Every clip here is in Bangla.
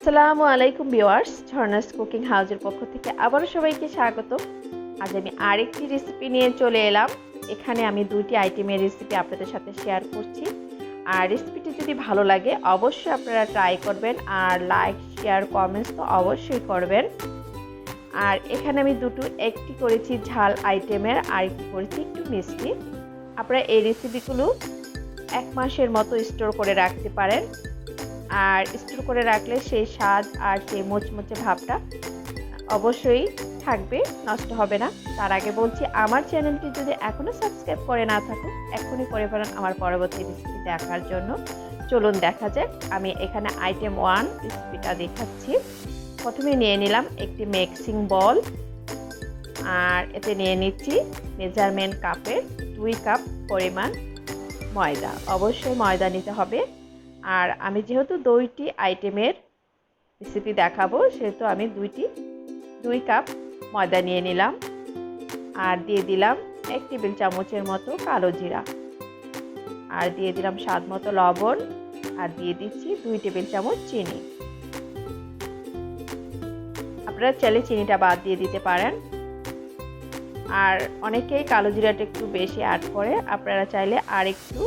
আসসালামু আলাইকুম ভিউয়ার্স, ঝর্ণাস কুকিং হাউসের পক্ষ থেকে আবারও সবাইকে স্বাগত। আজ আমি আরেকটি রেসিপি নিয়ে চলে এলাম। এখানে আমি দুইটি আইটেমের রেসিপি আপনাদের সাথে শেয়ার করছি। আর রেসিপিটি যদি ভালো লাগে অবশ্যই আপনারা ট্রাই করবেন, আর লাইক শেয়ার কমেন্টস তো অবশ্যই করবেন। আর এখানে আমি একটি করেছি ঝাল আইটেমের, আর একটি করেছি একটু মিষ্টি। আপনারা এই রেসিপিগুলো 1 মাসের মতো স্টোর করে রাখতে পারেন, আর স্টোর করে রাখলে সেই স্বাদ আর সেই মুচমুচে ভাবটা অবশ্যই থাকবে, নষ্ট হবে না। তার আগে বলছি, আমার চ্যানেলটি যদি এখনও সাবস্ক্রাইব করে না থাকুন এখনই করে ফেলেন আমার পরবর্তী রেসিপি দেখার জন্য। চলুন দেখা যাক। আমি এখানে আইটেম 1 রেসিপিটা দেখাচ্ছি। প্রথমে নিয়ে নিলাম একটি মিক্সিং বল, আর এতে নিয়ে নিচ্ছি মেজারমেন্ট কাপের 2 কাপ পরিমাণ ময়দা। অবশ্যই ময়দা নিতে হবে। আর আমি যেহেতু দুইটি আইটেমের রেসিপি দেখাবো সেহেতু আমি 2 কাপ ময়দা নিয়ে নিলাম। আর দিয়ে দিলাম 1 টেবিল চামচের মতো কালো জিরা, আর দিয়ে দিলাম স্বাদ মতো লবণ, আর দিয়ে দিচ্ছি 2 টেবিল চামচ চিনি। আপনারা চাইলে চিনিটা বাদ দিয়ে দিতে পারেন। আর অনেকেই কালো জিরাটা একটু বেশি অ্যাড করে, আপনারা চাইলে আর একটু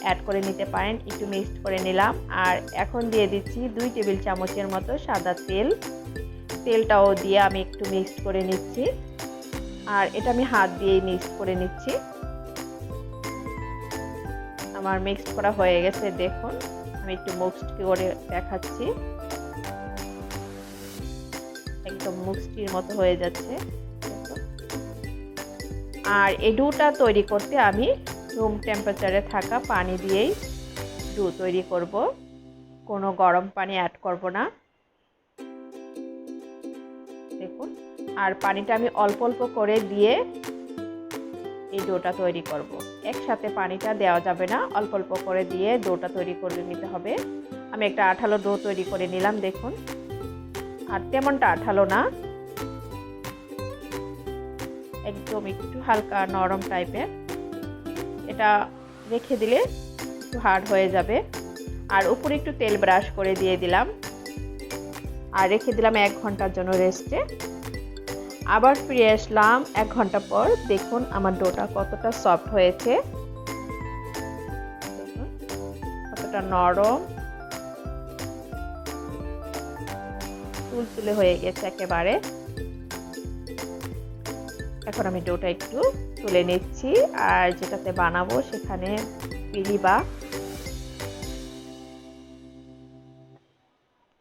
অ্যাড করে নিতে পারেন। একটু মিক্সড করে নিলাম। আর এখন দিয়ে দিচ্ছি 2 টেবিল চামচের মতো সাদা তেল। তেলটাও দিয়ে আমি একটু মিক্সড করে নিচ্ছি, আর এটা আমি হাত দিয়েই মিক্সড করে নিচ্ছি। আমার মিক্সড করা হয়ে গেছে, দেখুন আমি একটু মিক্সড করে দেখাচ্ছি। একদম মিষ্টির মতো হয়ে যাচ্ছে। আর এই ডোটা তৈরি করতে আমি রুম টেম্পারেচারে থাকা পানি দিয়েই ডো তৈরি করব, কোনো গরম পানি অ্যাড করব না। দেখুন, আর পানিটা আমি অল্প অল্প করে দিয়ে এই ডোটা তৈরি করব। একসাথে পানিটা দেওয়া যাবে না, অল্প অল্প করে দিয়ে ডোটা তৈরি করে নিতে হবে। আমি একটা আঠালো ডো তৈরি করে নিলাম, দেখুন। আর তেমনটা আঠালো না, একদম একটু হালকা নরম টাইপের। এটা রেখে দিলে একটু হার্ড হয়ে যাবে। আর উপরে একটু তেল ব্রাশ করে দিয়ে দিলাম, আর রেখে দিলাম 1 ঘন্টার জন্য রেস্টে। আবার ফিরে আসলাম 1 ঘন্টা পর। দেখুন আমার ডোটা কতটা সফট হয়েছে, দেখুন কতটা নরম, তুলতুলে হয়ে গেছে একেবারে। এখন আমি ডোটা একটু তুলে নিচ্ছি, আর যেটাতে বানাবো সেখানে পিড়ি বা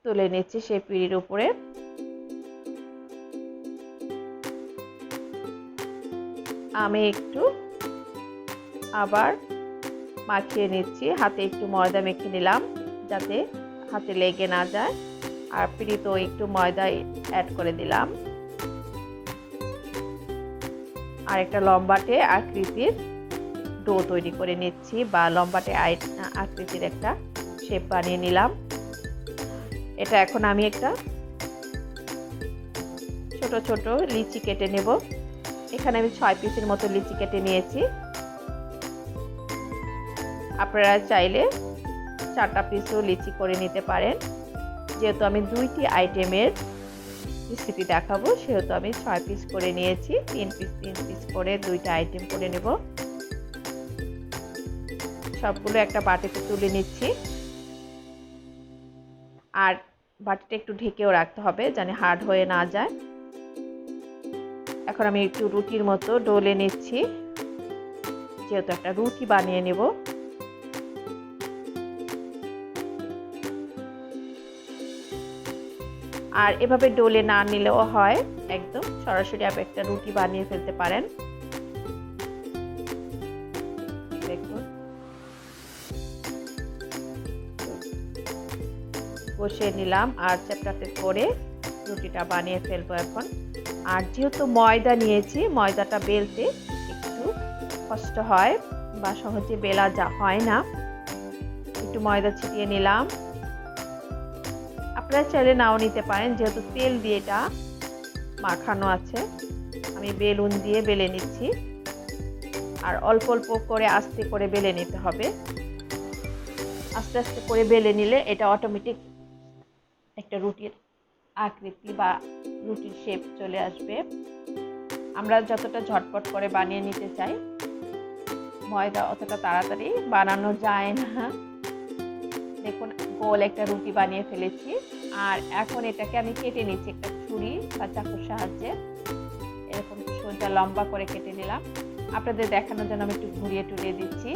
তুলে নিচ্ছি সেই পিড়ির উপরে। আমি একটু আবার মাখিয়ে নিচ্ছি, হাতে একটু ময়দা মেখে নিলাম যাতে হাতে লেগে না যায়। আর পিড়িতেও একটু ময়দা অ্যাড করে দিলাম। আর একটা লম্বাটে আকৃতির ডো তৈরি করে নিচ্ছি, বা লম্বাটে আকৃতির একটা শেপ বানিয়ে নিলাম। এটা এখন আমি একটা ছোট ছোট লিচি কেটে নেব। এখানে আমি 6 পিসের মতো লিচি কেটে নিয়েছি। আপনারা চাইলে 4টা পিসও লিচি করে নিতে পারেন। যেহেতু আমি 2টি আইটেমের রেসিপি দেখাবো সেহেতু আমি 6 পিস করে নিয়েছি। 3 পিস করে 2টা আইটেম করে নেব। সবগুলো একটা বাটিতে তুলে নিচ্ছি, আর বাটিটা একটু ঢেকেও রাখতে হবে যেন হার্ড হয়ে না যায়। এখন আমি একটু রুটির মতো ডলে নিচ্ছি, যেহেতু একটা রুটি বানিয়ে নেব। আর এভাবে ডলে না নিলেও হয়, একদম সরাসরি আপনি একটা রুটি বানিয়ে ফেলতে পারেন। দেখুন বসিয়ে নিলাম, আর চ্যাপটাতে করে রুটিটা বানিয়ে ফেলবো এখন। আর যেহেতু ময়দা নিয়েছি, ময়দাটা বেলতে একটু কষ্ট হয় বা সহজে বেলা হয় না। একটু ময়দা ছিটিয়ে নিলাম। আপনারা চাইলে নাও নিতে পারেন, যেহেতু তেল দিয়ে এটা মাখানো আছে। আমি বেলুন দিয়ে বেলে নিচ্ছি, আর অল্প অল্প করে আস্তে করে বেলে নিতে হবে। আস্তে আস্তে করে বেলে নিলে এটা অটোমেটিক একটা রুটির আকৃতি বা রুটির শেপ চলে আসবে। আমরা যতটা ঝটপট করে বানিয়ে নিতে চাই, ময়দা অতটা তাড়াতাড়ি বানানো যায় না। দেখুন, গোল একটা রুটি বানিয়ে ফেলেছি। আর এখন এটাকে আমি কেটে নিচ্ছি একটা ছুরি বা চাকুর সাহায্যে। এরকম সোজা লম্বা করে কেটে নিলাম। আপনাদের দেখানোর জন্য আমি একটু ঘুরিয়ে টুরিয়ে দিচ্ছি,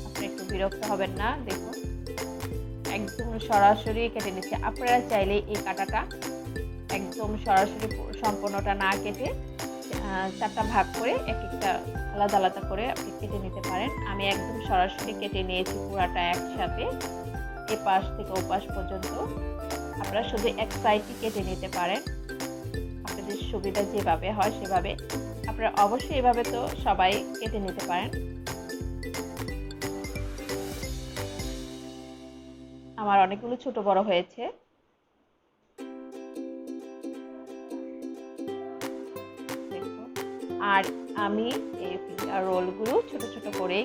আপনি একটু বিরক্ত হবেন না। দেখুন, একদম সরাসরি কেটে নিচ্ছি। আপনারা চাইলে এই কাটাটা একদম সরাসরি সম্পূর্ণটা না কেটে 4টা ভাগ করে এক একটা আলাদা আলাদা করে আপনি কেটে নিতে পারেন। আমি একদম সরাসরি কেটে নিয়েছি পুরাটা একসাথে, এপাশ থেকে ওপাশ পর্যন্ত। আপনারা শুধু এক সাইডই কেটে নিতে পারেন, আপনাদের সুবিধা যেভাবে হয় সেভাবে। আপনারা অবশ্যই এভাবে তো সবাই কেটে নিতে পারেন। আমার অনেকগুলো ছোট বড় হয়েছে। আর আমি এই ফিঙ্গার রোলগুলো ছোট ছোট করে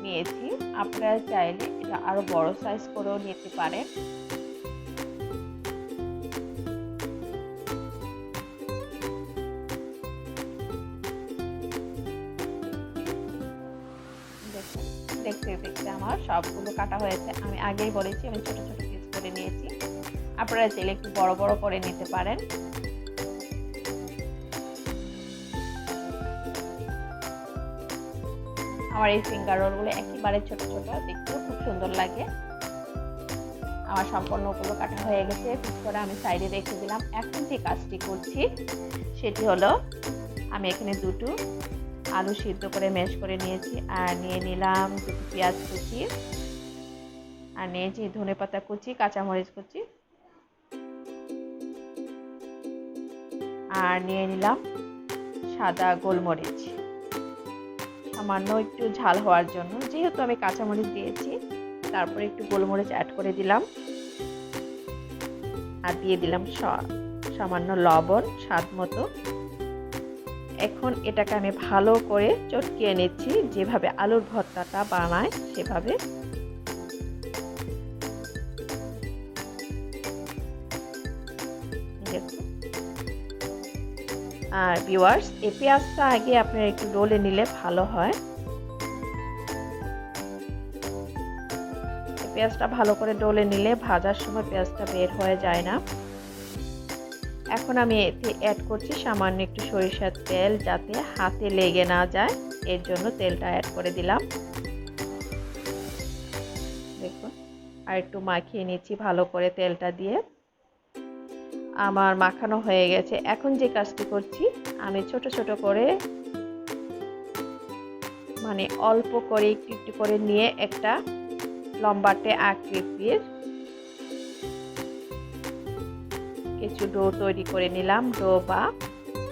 নিয়েছি। আপনারা চাইলে এটা আরো বড় সাইজ করেও নিতে পারেন। দেখতে দেখতে আমার সবগুলো কাটা হয়েছে। আমি আগেই বলেছি আমি ছোট ছোট পিস করে নিয়েছি। আপনারা চাইলে একটু বড় বড় করে নিতে পারেন। আমার এই ফিঙ্গার রোলগুলো একেবারে ছোট ছোট, দেখতেও খুব সুন্দর লাগে। আমার সম্পূর্ণগুলো কাটা হয়ে গেছে, পিস করে আমি সাইডে রেখে দিলাম। এখন যে কাজটি করছি সেটি হলো, আমি এখানে দুটো আলু সিদ্ধ করে ম্যাশ করে নিয়েছি, আর নিয়ে নিলাম দুটো পেঁয়াজ কুচি, আর নিয়েছি ধনেপাতা কুচি, কাঁচামরিচ কুচি, আর নিয়ে নিলাম সাদা গোলমরিচ সামান্য একটু ঝাল হওয়ার জন্য। যেহেতু আমি কাঁচামরিচ দিয়েছি, তারপরে একটু গোলমরিচ অ্যাড করে দিলাম, আর দিয়ে দিলাম সামান্য লবণ স্বাদ মতো। এখন এটাকে আমি ভালো করে চটকিয়ে নিচ্ছি, যেভাবে আলুর ভর্তাটা বানায় সেভাবে। আর ভিউয়ার্স, এই পেঁয়াজটা আগে আপনারা একটু ডলে নিলে ভালো হয়। পেঁয়াজটা ভালো করে ডলে নিলে ভাজার সময় পেঁয়াজটা বের হয়ে যায় না। এখন আমি এতে অ্যাড করছি সামান্য একটু সরিষার তেল, যাতে হাতে লেগে না যায়, এর জন্য তেলটা অ্যাড করে দিলাম। দেখুন, আর একটু মাখিয়ে নিচ্ছি ভালো করে তেলটা দিয়ে। আমার মাখানো হয়ে গেছে। এখন যে কাজটি করছি, আমি ছোট ছোট করে, মানে অল্প করে একটু একটু করে নিয়ে একটা লম্বাটে আকৃতির কিছু ডো তৈরি করে নিলাম, ডো বা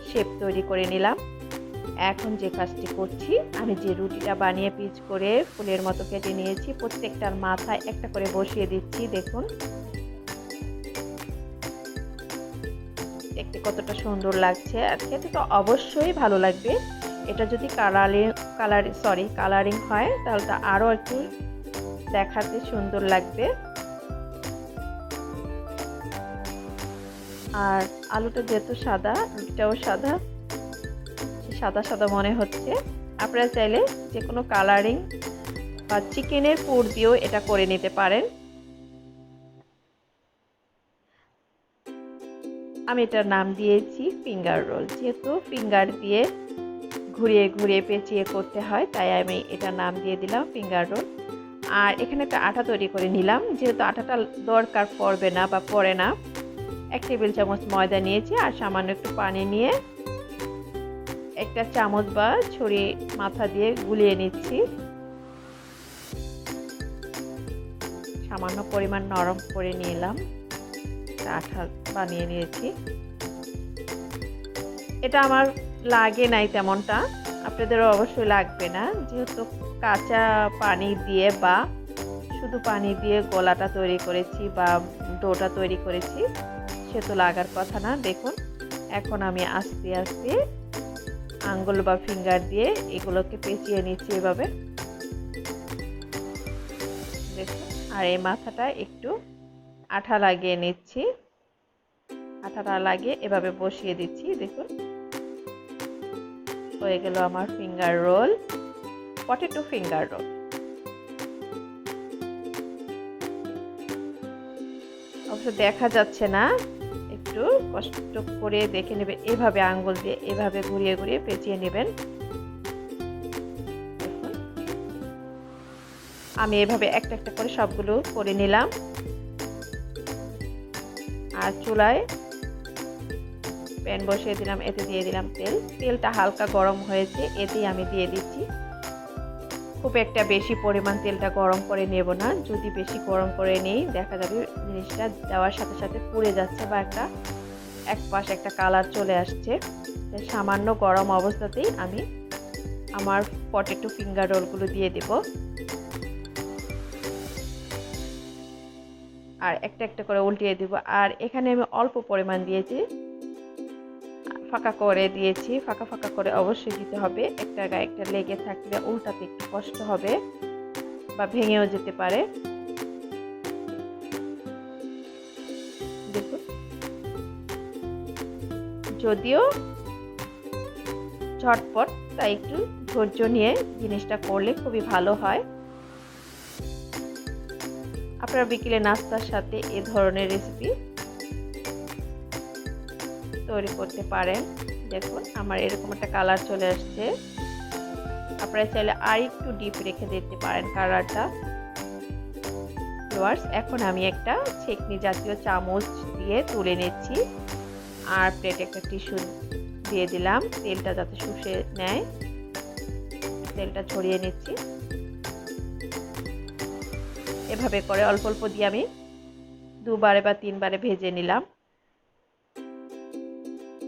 শেপ তৈরি করে নিলাম। এখন যে কাজটি করছি, আমি যে রুটিটা বানিয়ে পিচ করে ফুলের মতো কেটে নিয়েছি, প্রত্যেকটার মাথায় একটা করে বসিয়ে দিচ্ছি। দেখুন দেখতে কতটা সুন্দর লাগছে, আর খেতে তো অবশ্যই ভালো লাগবে। এটা যদি কালারিং হয় তাহলে তো আরো একটু দেখাতে সুন্দর লাগবে। আর আলুটা যেহেতু সাদা, রুটিটাও সাদা, সাদা সাদা মনে হচ্ছে। আপনারা চাইলে যে কোনো কালারিং বা চিকেনের পুর দিয়েও এটা করে নিতে পারেন। আমি এটার নাম দিয়েছি ফিঙ্গার রোল। যেহেতু ফিঙ্গার দিয়ে ঘুরিয়ে ঘুরিয়ে পেঁচিয়ে করতে হয়, তাই আমি এটার নাম দিয়ে দিলাম ফিঙ্গার রোল। আর এখানে একটা আটা তৈরি করে নিলাম। যেহেতু আটাটা দরকার পড়বে না বা পড়ে না, 1 টেবিল চামচ ময়দা নিয়েছি, আর সামান্য একটু পানি নিয়ে একটা চামচ বা ছুরি মাথা দিয়ে গুলিয়ে নিচ্ছি। সামান্য পরিমাণ নরম করে নিলাম, আঠা বানিয়ে নিয়েছি। এটা আমার লাগে নাই তেমনটা, আপনাদেরও অবশ্যই লাগবে না। যেহেতু কাঁচা পানি দিয়ে বা শুধু পানি দিয়ে গোলাটা তৈরি করেছি বা ডোটা তৈরি করেছি, সে তো লাগার কথা না। দেখুন, এখন আমি আস্তে আস্তে আঙ্গুল বা ফিঙ্গার দিয়ে এগুলোকে পেঁচিয়ে নিচ্ছি এভাবে। দেখুন, আর এই মাথাটা একটু আঠা লাগিয়ে নিচ্ছি। আঠাটা লাগিয়ে এভাবে বসিয়ে দিচ্ছি। দেখুন হয়ে গেল আমার finger roll, potato finger roll. অবশ্য দেখা যাচ্ছে না, একটু কষ্ট করে দেখে নেবেন। এভাবে আঙ্গুল দিয়ে এভাবে ঘুরিয়ে ঘুরিয়ে পেঁচিয়ে নেবেন। আমি এভাবে একটা একটা করে সবগুলো করে নিলাম। আর চুলায় প্যান বসিয়ে দিলাম, এতে দিয়ে দিলাম তেল। তেলটা হালকা গরম হয়েছে, এতেই আমি দিয়ে দিচ্ছি। খুব একটা বেশি পরিমাণ তেলটা গরম করে নেব না, যদি বেশি গরম করে নেই দেখা যাবে জিনিসটা দেওয়ার সাথে সাথে পুড়ে যাচ্ছে বা এক পাশ একটা কালার চলে আসছে। সামান্য গরম অবস্থাতেই আমি আমার পটেটো ফিঙ্গার রোলগুলো দিয়ে দেব। আর একটা একটা করে উল্টিয়ে দিব। আর এখানে আমি অল্প পরিমাণ দিয়েছি, ফাঁকা করে দিয়েছি। ফাঁকা ফাঁকা করে অবশ্যই দিতে হবে, একটা গায়ে একটা লেগে থাকলে উল্টাতে একটু কষ্ট হবে বা ভেঙেও যেতে পারে। দেখুন, যদিও ঝটপট, তাই একটু ধৈর্য নিয়ে জিনিসটা করলে খুবই ভালো হয়। আপনারা বিকেলে নাস্তার সাথে এ ধরনের রেসিপি তৈরি করতে পারেন। দেখুন আমার এরকম একটা কালার চলে আসছে। আপনারা চাইলে আর একটু ডিপ রেখে দিতে পারেন কালারটা। এখন আমি একটা ছেঁকনি জাতীয় চামচ দিয়ে তুলে নিচ্ছি। আর প্লেটে একটা টিস্যু দিয়ে দিলাম, তেলটা যাতে শুষে নেয়। তেলটা ছড়িয়ে নিচ্ছি। এভাবে করে অল্প অল্প দিয়ে আমি দুবারে বা তিনবারে ভেজে নিলাম।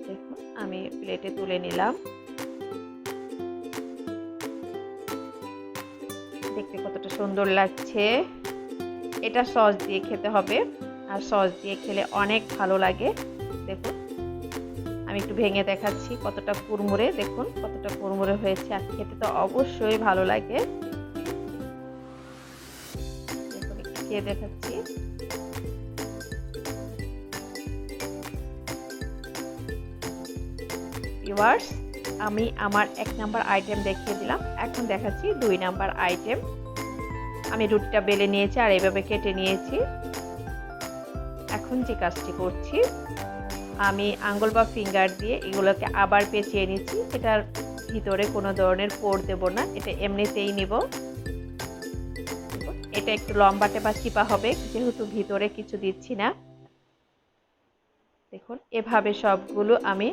দেখুন আমি প্লেটে তুলে নিলাম। দেখতে কতটা সুন্দর লাগছে। এটা সস দিয়ে খেতে হবে, আর সস দিয়ে খেলে অনেক ভালো লাগে। দেখুন আমি একটু ভেঙে দেখাচ্ছি কতটা কুড়মুড়ে। দেখুন কতটা কুড়মুড়ে হয়েছে, আর খেতে তো অবশ্যই ভালো লাগে। দেখুন একটু খেয়ে দেখাচ্ছি। ভিউয়ার্স, আমি আমার 1 নাম্বার আইটেম দেখিয়ে দিলাম, এখন দেখাচ্ছি 2 নাম্বার আইটেম। আমি রুটিটা বেলে নিয়েছি আর এইভাবে কেটে নিয়েছি। এখন যে কাজটি করছি, আমি আঙ্গুল বা ফিঙ্গার দিয়ে এগুলোকে আবার পেঁচিয়ে নিচ্ছি। এটার ভিতরে কোনো ধরনের পোর দেব না, এটা এমনিতেই নিব। এটা একটু লম্বাটে বা চিপা হবে, যেহেতু ভিতরে কিছু দিচ্ছি না। দেখুন এভাবে সবগুলো আমি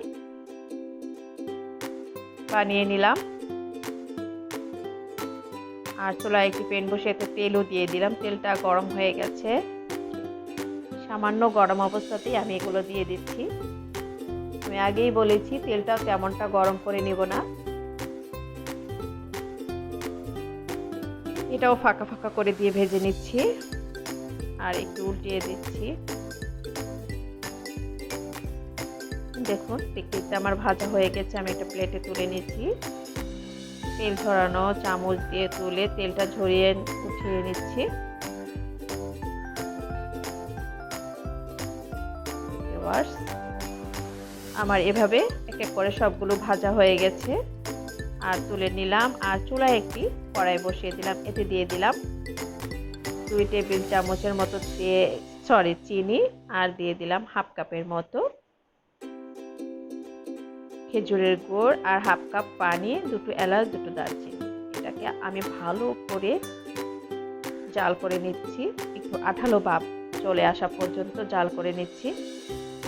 বানিয়ে নিলাম। আর চুলায় একটি প্যান বসিয়ে এতে তেলও দিয়ে দিলাম। তেলটা গরম হয়ে গেছে, সামান্য গরম অবস্থাতেই আমি এগুলো দিয়ে দিচ্ছি। আমি আগেই বলেছি তেলটা তেমনটা গরম করে নেব না। এটাও ফাঁকা ফাঁকা করে দিয়ে ভেজে নিচ্ছি আর একটু উল্টিয়ে দিচ্ছি। দেখুন দেখতে আমার ভাজা হয়ে গেছে। আমি একটা প্লেটে তুলে নিচ্ছি। তেল ঝরানো চামচ দিয়ে তুলে তেলটা ঝরিয়ে উঠিয়ে নিচ্ছি। আমার এভাবে এক এক করে সবগুলো ভাজা হয়ে গেছে আর তুলে নিলাম। আর চুলায় একটি কড়াই বসিয়ে দিলাম, এতে দিয়ে দিলাম 2 টেবিল চামচের মতো চিনি, আর দিয়ে দিলাম হাফ কাপের মতো খেজুরের গুড়, আর হাফ কাপ পানি, 2 এলাচ, 2 দারচিনি। এটাকে আমি ভালো করে জাল করে নিচ্ছি, একটু আঠালো ভাব চলে আসা পর্যন্ত জাল করে নিচ্ছি।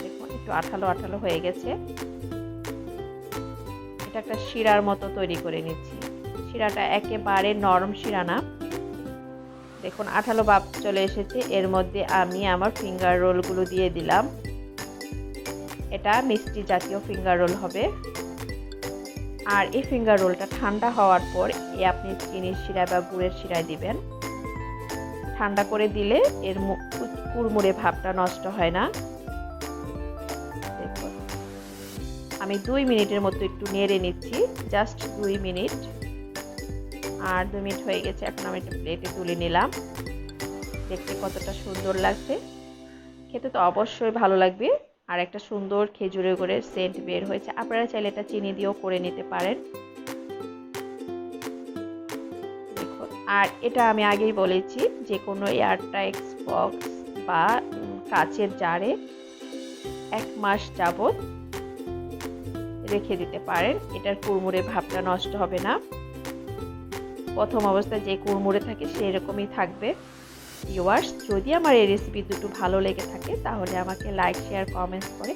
দেখুন একটু আঠালো আঠালো হয়ে গেছে। এটা একটা শিরার মতো তৈরি করে নিচ্ছি। শিরাটা একেবারে নরম শিরা না। দেখুন আঠালো ভাব চলে এসেছে। এর মধ্যে আমি আমার ফিঙ্গার রোলগুলো দিয়ে দিলাম। এটা মিষ্টি জাতীয় ফিঙ্গার রোল হবে। আর এই ফিঙ্গার রোলটা ঠান্ডা হওয়ার পর আপনি চিনির শিরা বা গুড়ের শিরায় দিবেন। ঠান্ডা করে দিলে এর কুড়মুড়ে ভাবটা নষ্ট হয় না। দেখুন আমি 2 মিনিটের মতো একটু নেড়ে নিচ্ছি, জাস্ট 2 মিনিট। আর 2 মিনিট হয়ে গেছে, এখন আমি একটা প্লেটে তুলে নিলাম। দেখতে কতটা সুন্দর লাগছে, খেতে তো অবশ্যই ভালো লাগবে। আর একটা সুন্দর খেজুরের গুড়ের সেন্ট বের হয়েছে। আপনারা চাইলে এটা চিনি দিয়েও করে নিতে পারেন। দেখুন, আর এটা আমি আগেই বলেছি, যে কোনো এয়ারটাইট বক্স বা কাচের জারে 1 মাস যাবত রেখে দিতে পারেন। এটার কুড়মুড়ে ভাবটা নষ্ট হবে না। প্রথম অবস্থায় যে কুড়মুড়ে থাকে সেরকমই থাকবে। ভিউয়ার্স, যদি আমার এই রেসিপি দুটো ভালো লেগে থাকে তাহলে আমাকে লাইক, শেয়ার, কমেন্টস করে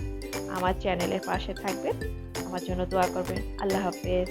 আমার চ্যানেলের পাশে থাকবেন। আমার জন্য দোয়া করবেন। আল্লাহ হাফেজ।